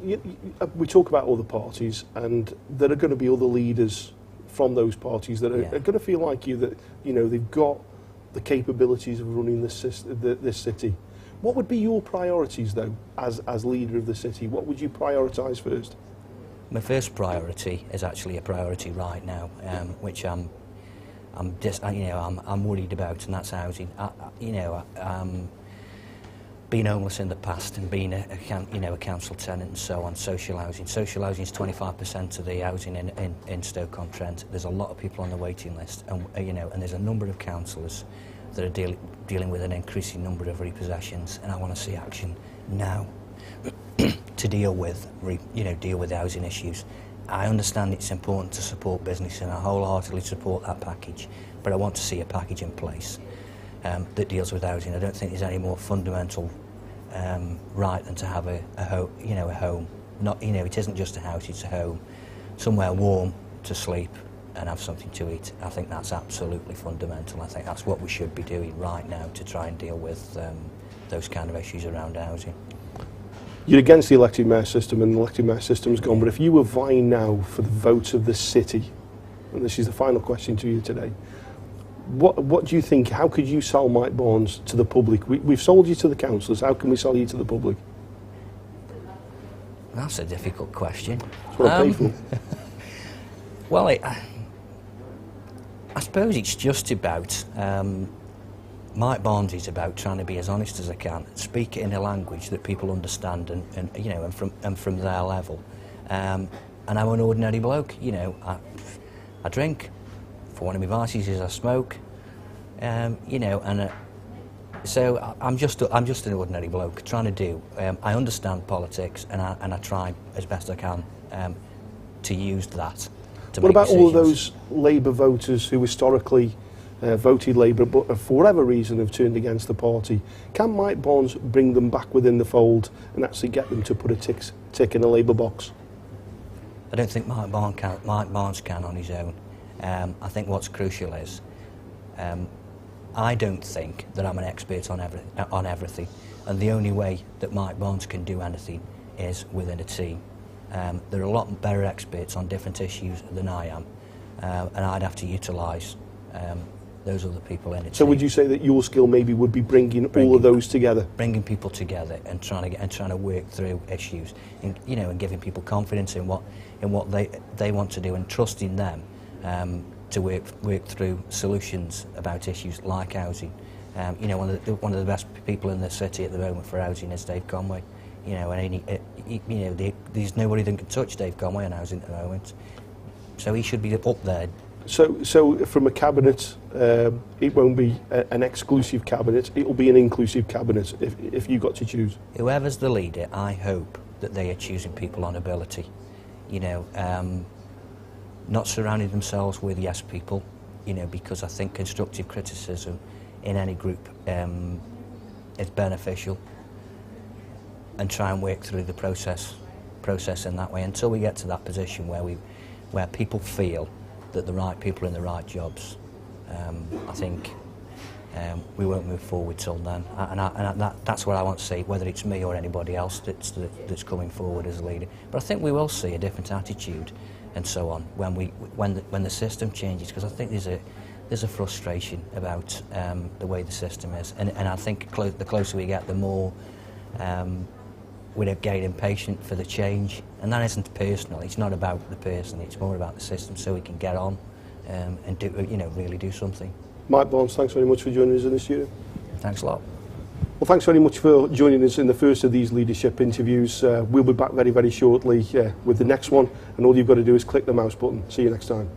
we talk about other parties, and there are going to be other leaders from those parties that are going to feel like you, that they've got the capabilities of running this city. What would be your priorities, though, as leader of the city? What would you prioritise first? My first priority is actually a priority right now, which I'm worried about, and that's housing. Being homeless in the past and being a council tenant and so on, social housing. Social housing is 25% of the housing in Stoke-on-Trent. There's a lot of people on the waiting list, and and there's a number of councillors that are dealing with an increasing number of repossessions, and I want to see action now to deal with the housing issues. I understand it's important to support business, and I wholeheartedly support that package, but I want to see a package in place that deals with housing. I don't think there's any more fundamental right than to have a home. It isn't just a house; it's a home, somewhere warm to sleep and have something to eat. I think that's absolutely fundamental. I think that's what we should be doing right now to try and deal with those kind of issues around housing. You're against the elected mayor system, and the elected mayor system's gone, but if you were vying now for the votes of the city, and this is the final question to you today, what do you think, how could you sell Mike Barnes to the public? We've sold you to the councillors, how can we sell you to the public? That's a difficult question. That's what I pay for. Well, I suppose it's just about, Mike Barnes is about trying to be as honest as I can, speak it in a language that people understand, and from their level. And I'm an ordinary bloke. I drink. For one of my vices is I smoke. So I'm just an ordinary bloke trying to do. I understand politics, and I try as best I can to use that. What about all of those Labour voters who historically voted Labour but for whatever reason have turned against the party? Can Mike Barnes bring them back within the fold and actually get them to put a tick in a Labour box? I don't think Mike Barnes can on his own. I think what's crucial is I don't think that I'm an expert on everything, and the only way that Mike Barnes can do anything is within a team. There are a lot better experts on different issues than I am, and I'd have to utilise those other people in a team. So would you say that your skill maybe would be bringing all of those together? Bringing people together and trying to work through issues, and giving people confidence in what they want to do, and trusting them to work through solutions about issues like housing. One of the best people in the city at the moment for housing is Dave Conway. There's nobody that can touch Dave Conway on housing at the moment, so he should be up there. So from a cabinet, it won't be an exclusive cabinet, it'll be an inclusive cabinet if you got to choose. Whoever's the leader, I hope that they are choosing people on ability, not surrounding themselves with yes people, because I think constructive criticism in any group is beneficial, and try and work through the process in that way until we get to that position where people feel that the right people are in the right jobs. I think we won't move forward till then, and that's what I want to see, whether it's me or anybody else that's coming forward as a leader. But I think we will see a different attitude and so on when the system changes, because I think there's a frustration about the way the system is, and I think the closer we get, the more we're getting impatient for the change, and that isn't personal. It's not about the person. It's more about the system, so we can get on and do, really do something. Mike Barnes, thanks very much for joining us in the studio. Thanks a lot. Well, thanks very much for joining us in the first of these leadership interviews. We'll be back very, very shortly with the next one, and all you've got to do is click the mouse button. See you next time.